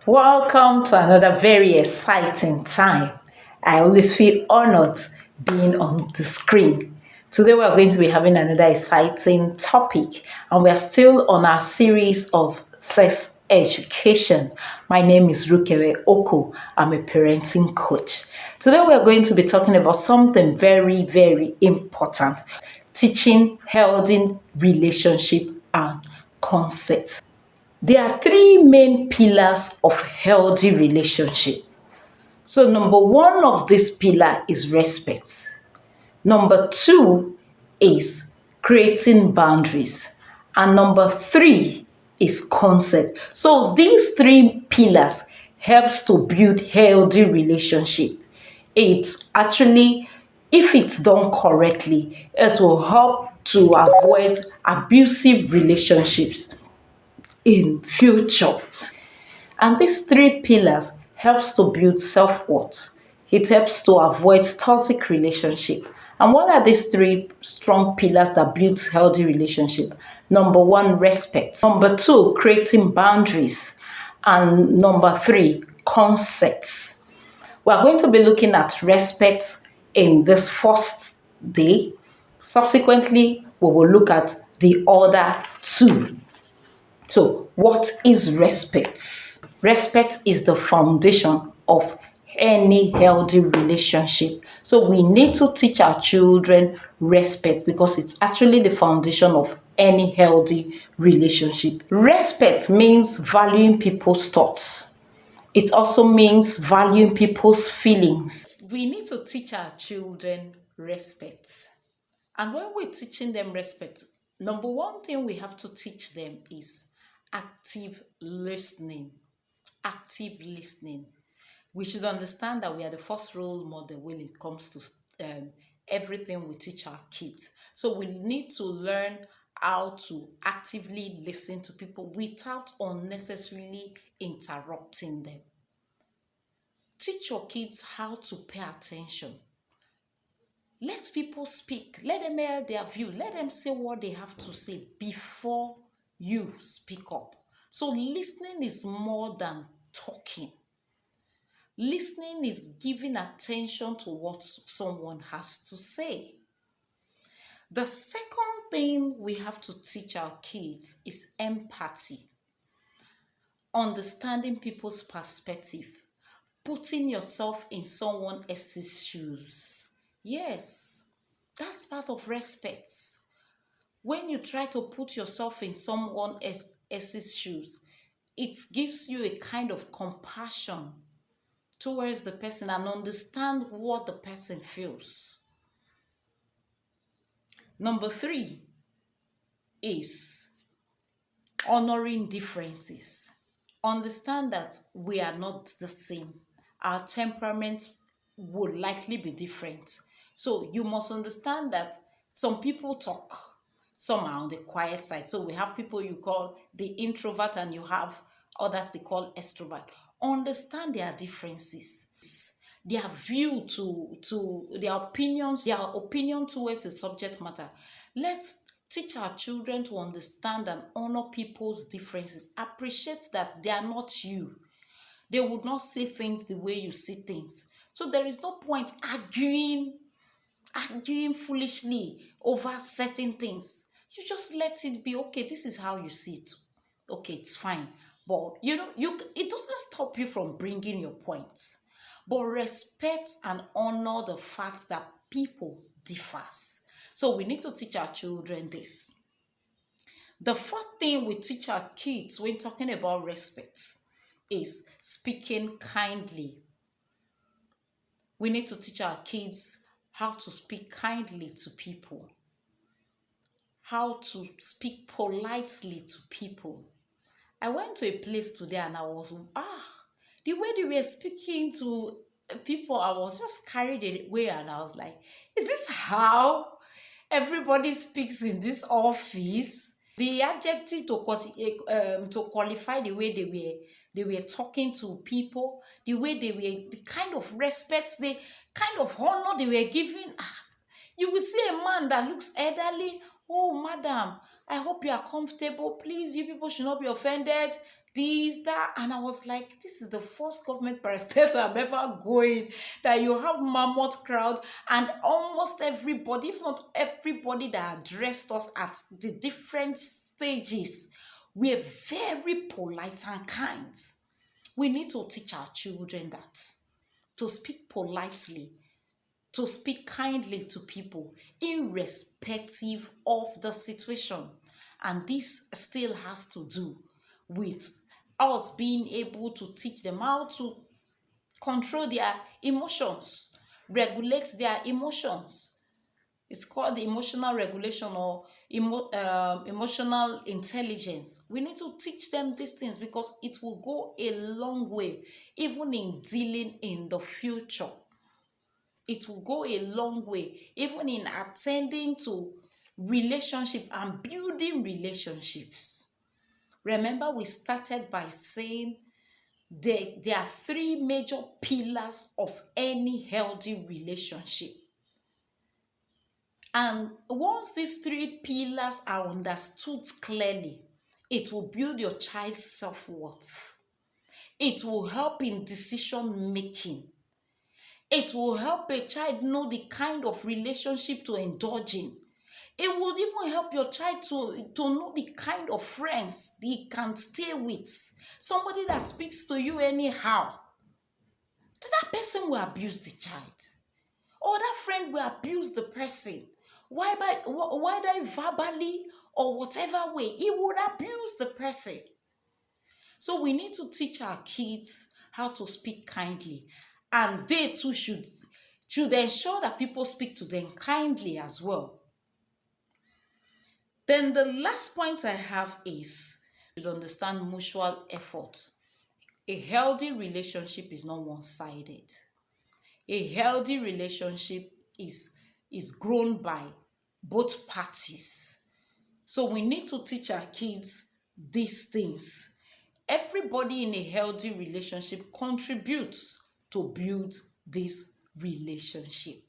Welcome to another very exciting time. I always feel honored being on the screen. Today we are going to be having another exciting topic, and we are still on our series of sex education. My name is Rukewe Oko. I'm a parenting coach. Today we are going to be talking about something very, very important: teaching healthy relationship and consent. There are three main pillars of healthy relationship. So number one of this pillar is respect. Number two is creating boundaries. And number three is consent. So these three pillars helps to build healthy relationship. It's actually, if it's done correctly, it will help to avoid abusive relationships in future. And these three pillars helps to build self-worth. It helps to avoid toxic relationship. And what are these three strong pillars that builds healthy relationship? Number one, respect. Number two, creating boundaries. And number three, consent. We are going to be looking at respect in this first day. Subsequently, we will look at the other two. So, what is respect? Respect is the foundation of any healthy relationship. So, we need to teach our children respect because it's actually the foundation of any healthy relationship. Respect means valuing people's thoughts. It also means valuing people's feelings. We need to teach our children respect. And when we're teaching them respect, number one thing we have to teach them is active listening. Active listening. We should understand that we are the first role model when it comes to everything we teach our kids. So we need to learn how to actively listen to people without unnecessarily interrupting them. Teach your kids how to pay attention. Let people speak. Let them air their view. Let them say what they have to say before you speak up. So listening is more than talking. Listening is giving attention to what someone has to say. The second thing we have to teach our kids is empathy. Understanding people's perspective. Putting yourself in someone else's shoes. Yes, that's part of respect. When you try to put yourself in someone else's shoes, it gives you a kind of compassion towards the person and understand what the person feels. Number three is honoring differences. Understand that we are not the same. Our temperaments would likely be different. So you must understand that some people talk, some are on the quiet side. So we have people you call the introvert and you have others they call extrovert. Understand their differences, their view to their opinion towards a subject matter. Let's teach our children to understand and honor people's differences. Appreciate that they are not you. They would not see things the way you see things. So there is no point arguing foolishly over certain things. You just let it be. Okay, this is how you see it. Okay, it's fine. But it doesn't stop you from bringing your points. But respect and honor the fact that people differs. So we need to teach our children this. The fourth thing we teach our kids when talking about respect is speaking kindly. We need to teach our kids how to speak kindly to people, how to speak politely to people. I went to a place today and I was, the way they were speaking to people, I was just carried away and I was like, is this how everybody speaks in this office? The adjective to qualify the way they were talking to people, the way the kind of respect, the kind of honor they were giving. You will see a man that looks elderly. Oh, madam, I hope you are comfortable. Please, you people should not be offended. this, that. And I was like, this is the first government parastatal I'm ever going, that you have mammoth crowd, and almost everybody, if not everybody that addressed us at the different stages, were very polite and kind. We need to teach our children that, to speak politely, to speak kindly to people, irrespective of the situation. And this still has to do with us being able to teach them how to control their emotions, regulate their emotions. It's called emotional regulation or emotional intelligence. We need to teach them these things because it will go a long way, even in dealing in the future. It will go a long way, even in attending to relationship and building relationships. Remember, we started by saying there are three major pillars of any healthy relationship. And once these three pillars are understood clearly, it will build your child's self-worth. It will help in decision making. It will help a child know the kind of relationship to indulge in. It will even help your child to know the kind of friends he can stay with. Somebody that speaks to you anyhow, that person will abuse the child. Or that friend will abuse the person. Whether verbally or whatever way, he would abuse the person. So we need to teach our kids how to speak kindly. And they too should ensure that people speak to them kindly as well. Then the last point I have is, you should understand mutual effort. A healthy relationship is not one-sided. A healthy relationship is grown by both parties. So we need to teach our kids these things. Everybody in a healthy relationship contributes to build this relationship.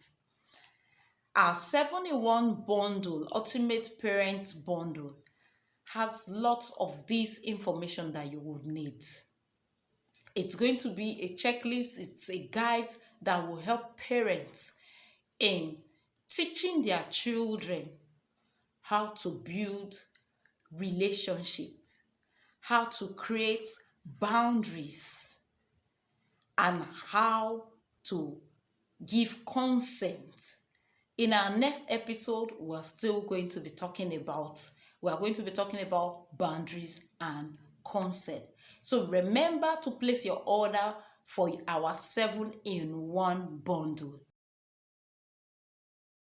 Our 7-in-1 bundle, Ultimate Parent Bundle, has lots of this information that you would need. It's going to be a checklist, it's a guide that will help parents in teaching their children how to build relationship, how to create boundaries, and how to give consent. In our next episode, we are going to be talking about boundaries and consent. So remember to place your order for our 7-in-1 bundle.